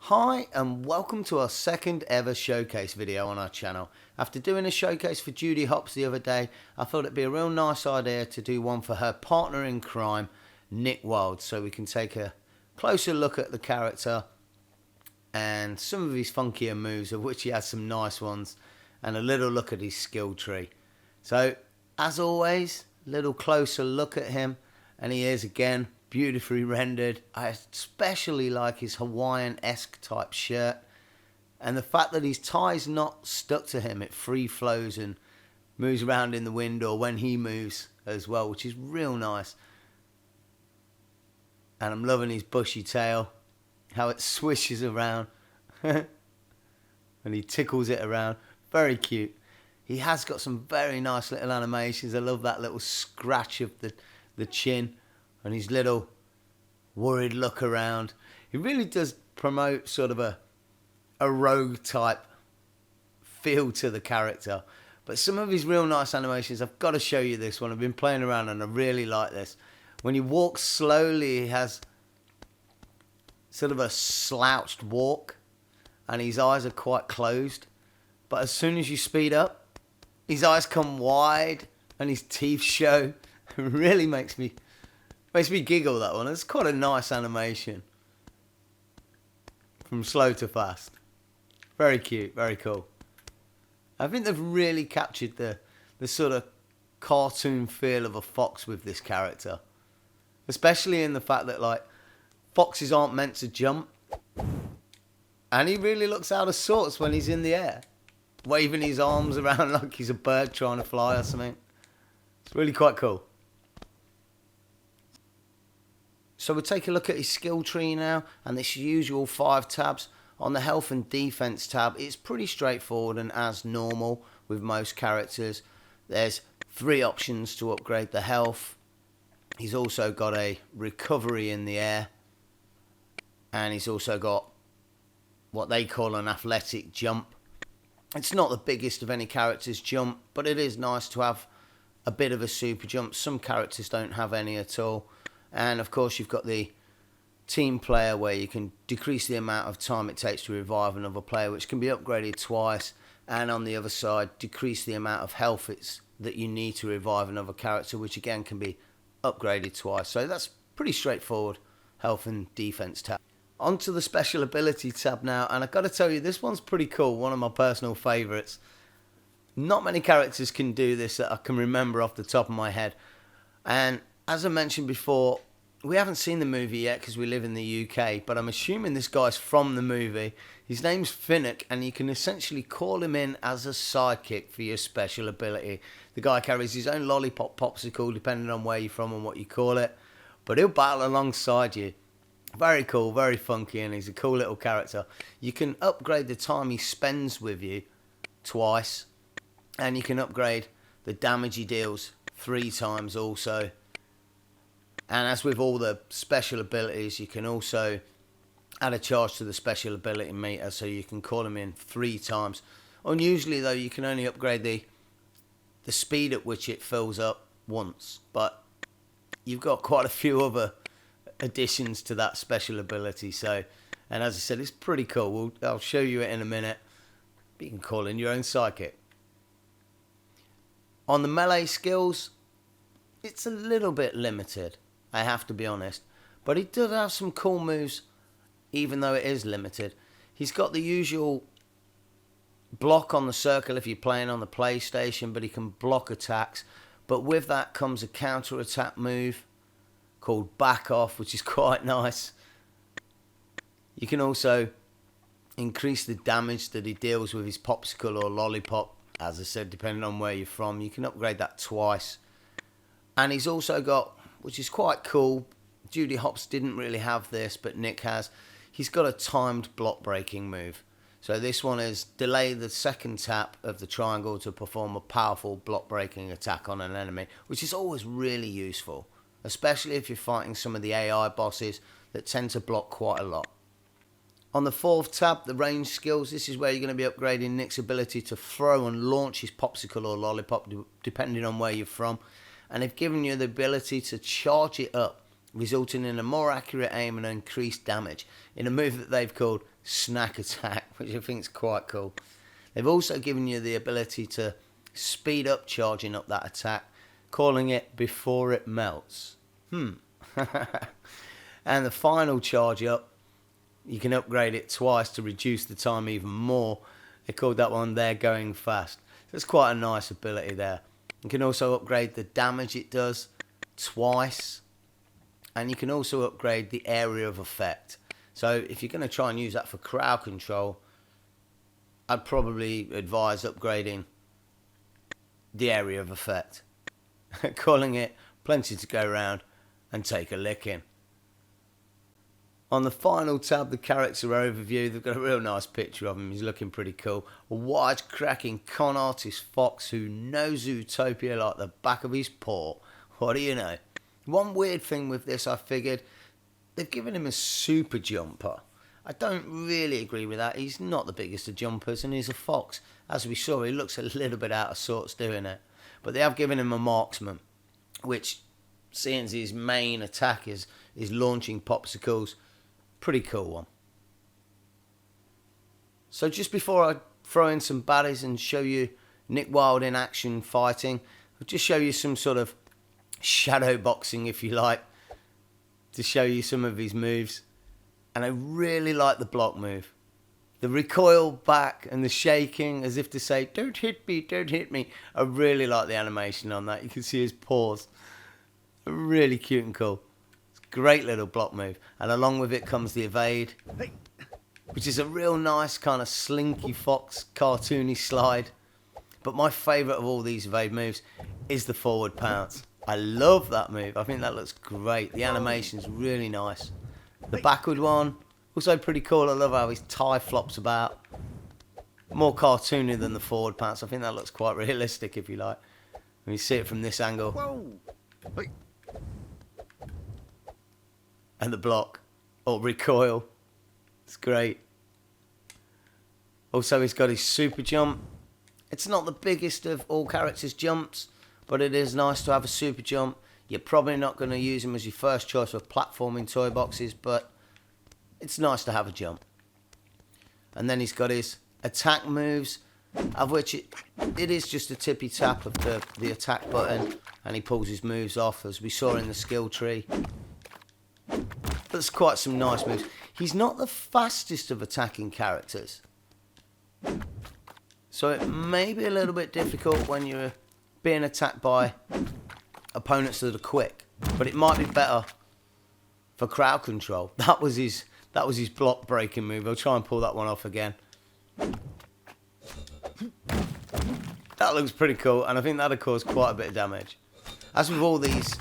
Hi and welcome to our second ever showcase video on our channel. After doing a showcase for Judy Hopps the other day, I thought it'd be a real nice idea to do one for her partner in crime, Nick Wilde, so we can take a closer look at the character and some of his funkier moves, of which he has some nice ones, and a little look at his skill tree. So, as always, a little closer look at him, and he is again beautifully rendered. I especially like his Hawaiian-esque type shirt, and the fact that his tie's not stuck to him, it free flows and moves around in the wind or when he moves as well, which is real nice. And I'm loving his bushy tail, how it swishes around and he tickles it around. Very cute. He has got some very nice little animations. I love that little scratch of the chin and his little worried look around. He really does promote sort of a rogue type feel to the character. But some of his real nice animations, I've got to show you this one. I've been playing around and I really like this. When he walks slowly, he has sort of a slouched walk and his eyes are quite closed. But as soon as you speed up, his eyes come wide and his teeth show. It really makes me giggle, that one. It's quite a nice animation. From slow to fast. Very cute, very cool. I think they've really captured the sort of cartoon feel of a fox with this character. Especially in the fact that, like, foxes aren't meant to jump. And he really looks out of sorts when he's in the air, waving his arms around like he's a bird trying to fly or something. It's really quite cool. So we'll take a look at his skill tree now, and this usual 5 tabs. On the health and defense tab, it's pretty straightforward and as normal with most characters. There's 3 options to upgrade the health. He's also got a recovery in the air, and he's also got what they call an athletic jump. It's not the biggest of any character's jump, but it is nice to have a bit of a super jump. Some characters don't have any at all. And of course you've got the team player where you can decrease the amount of time it takes to revive another player, which can be upgraded twice. And on the other side, decrease the amount of health that you need to revive another character, which again can be upgraded twice. So that's pretty straightforward health and defense tab. Onto the special ability tab now, and I've got to tell you, this one's pretty cool, one of my personal favourites. Not many characters can do this that I can remember off the top of my head. And as I mentioned before, we haven't seen the movie yet because we live in the UK, but I'm assuming this guy's from the movie. His name's Finnick, and you can essentially call him in as a sidekick for your special ability. The guy carries his own lollipop popsicle, depending on where you're from and what you call it, but he'll battle alongside you. Very cool, very funky, and he's a cool little character. You can upgrade the time he spends with you twice, and you can upgrade the damage he deals 3 times also. And as with all the special abilities, you can also add a charge to the special ability meter, so you can call him in 3 times. Unusually though, you can only upgrade the speed at which it fills up once, but you've got quite a few other additions to that special ability. So, and as I said, it's pretty cool. I'll show you it in a minute. You can call in your own sidekick. On the melee skills, it's a little bit limited, I have to be honest, but he does have some cool moves even though it is limited. He's got the usual block on the circle if you're playing on the PlayStation, but he can block attacks. But with that comes a counter attack move called back off, which is quite nice. You can also increase the damage that he deals with his popsicle or lollipop, as I said, depending on where you're from. You can upgrade that twice. And he's also got, which is quite cool, Judy Hopps didn't really have this, but Nick has. He's got a timed block breaking move. So this one is delay the second tap of the triangle to perform a powerful block breaking attack on an enemy, which is always really useful, especially if you're fighting some of the AI bosses that tend to block quite a lot. On the 4th tab, the range skills, this is where you're going to be upgrading Nick's ability to throw and launch his popsicle or lollipop, depending on where you're from. And they've given you the ability to charge it up resulting in a more accurate aim and increased damage in a move that they've called Snack Attack, which I think is quite cool. They've also given you the ability to speed up charging up that attack, calling it Before It Melts. And the final charge up, you can upgrade it twice to reduce the time even more. They called that one They're Going Fast. So it's quite a nice ability there. You can also upgrade the damage it does twice. And you can also upgrade the area of effect. So if you're going to try and use that for crowd control, I'd probably advise upgrading the area of effect. Calling it Plenty to Go Round and Take a Licking. On the final tab, the character overview, they've got a real nice picture of him. He's looking pretty cool. A wide-cracking con artist fox who knows Zootopia like the back of his paw. What do you know? One weird thing with this, I figured, they've given him a super jumper. I don't really agree with that. He's not the biggest of jumpers and he's a fox. As we saw, he looks a little bit out of sorts doing it. But they have given him a marksman, which, seeing as his main attack is launching popsicles, pretty cool one. So just before I throw in some baddies and show you Nick Wilde in action fighting, I'll just show you some sort of shadow boxing, if you like, to show you some of his moves. And I really like the block move. The recoil back and the shaking as if to say, don't hit me, don't hit me. I really like the animation on that. You can see his paws. Really cute and cool. Great little block move. And along with it comes the evade, which is a real nice kind of slinky fox cartoony slide. But my favourite of all these evade moves is the forward pounce. I love that move. I think that looks great. The animation's really nice. The backward one, also pretty cool. I love how his tie flops about. More cartoony than the forward pounce. I think that looks quite realistic, if you like. When you see it from this angle. Whoa. And the block, or recoil. It's great. Also, he's got his super jump. It's not the biggest of all characters' jumps, but it is nice to have a super jump. You're probably not going to use him as your first choice for platforming toy boxes, but it's nice to have a jump. And then he's got his attack moves, of which it is just a tippy tap of the attack button, and he pulls his moves off, as we saw in the skill tree. But there's quite some nice moves. He's not the fastest of attacking characters, so it may be a little bit difficult when you're being attacked by opponents that are quick, but it might be better for crowd control. That was his block breaking move. I'll try and pull that one off again. That looks pretty cool, and I think that'll cause quite a bit of damage. As with all these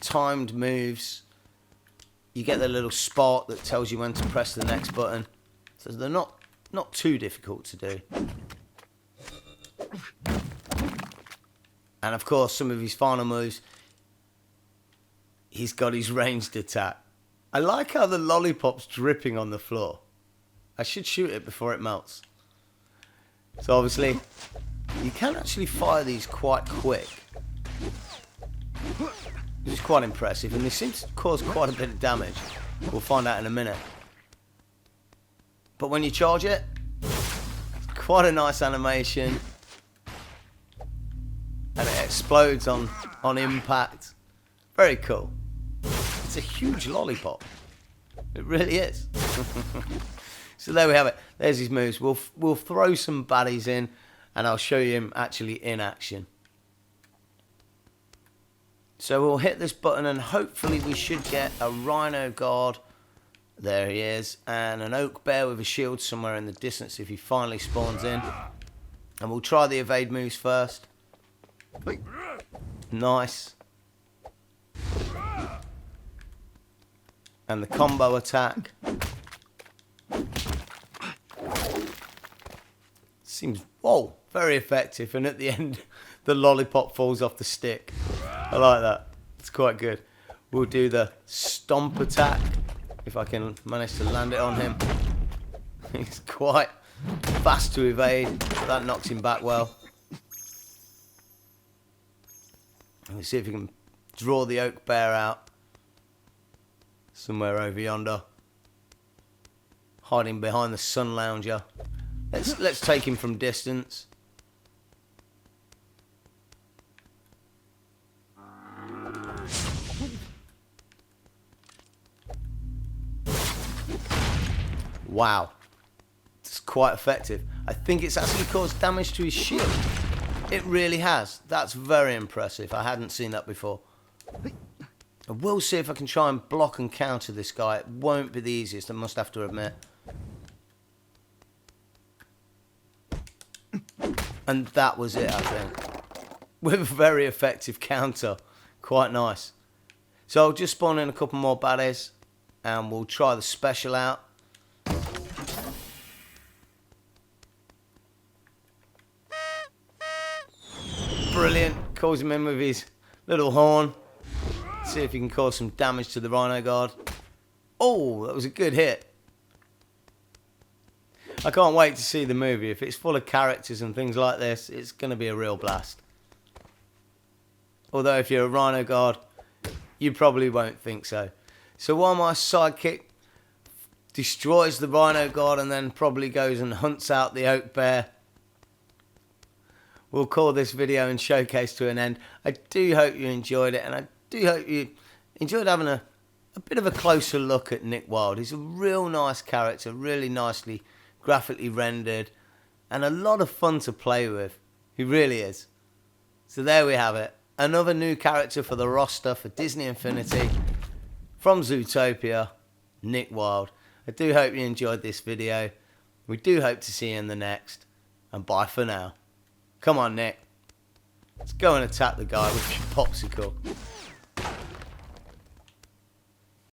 timed moves, you get the little spot that tells you when to press the next button, so they're not too difficult to do. And of course, some of his final moves, he's got his ranged attack. I like how the lollipop's dripping on the floor. I should shoot it before it melts. So obviously, you can actually fire these quite quick. Which is quite impressive, and they seem to cause quite a bit of damage. We'll find out in a minute. But when you charge it, it's quite a nice animation. And it explodes on impact. Very cool. It's a huge lollipop. It really is. So there we have it. There's his moves. We'll throw some baddies in, and I'll show you him actually in action. So we'll hit this button, and hopefully we should get a rhino guard. There he is. And an oak bear with a shield somewhere in the distance if he finally spawns in. And we'll try the evade moves first. Nice. And the combo attack. Seems, whoa, very effective. And at the end, the lollipop falls off the stick. I like that. It's quite good. We'll do the stomp attack, if I can manage to land it on him. He's quite fast to evade. That knocks him back well. Let's see if we can draw the oak bear out. somewhere over yonder, hiding behind the sun lounger. Let's take him from distance. Wow, it's quite effective. I think it's actually caused damage to his shield. It really has. That's very impressive. I hadn't seen that before. I will see if I can try and block and counter this guy. It won't be the easiest, I must have to admit. And that was it, I think. With a very effective counter. Quite nice. So I'll just spawn in a couple more baddies and we'll try the special out. Brilliant. Calls him in with his little horn. See if he can cause some damage to the Rhino Guard. Oh, that was a good hit. I can't wait to see the movie. If it's full of characters and things like this, it's going to be a real blast. Although if you're a Rhino Guard, you probably won't think so. So while my sidekick destroys the Rhino Guard and then probably goes and hunts out the Oak Bear, we'll call this video and showcase to an end. I do hope you enjoyed it, and I do hope you enjoyed having a bit of a closer look at Nick Wilde. He's a real nice character, really nicely graphically rendered, and a lot of fun to play with. He really is. So there we have it. Another new character for the roster for Disney Infinity from Zootopia, Nick Wilde. I do hope you enjoyed this video. We do hope to see you in the next, and bye for now. Come on, Nick. Let's go and attack the guy with your popsicle.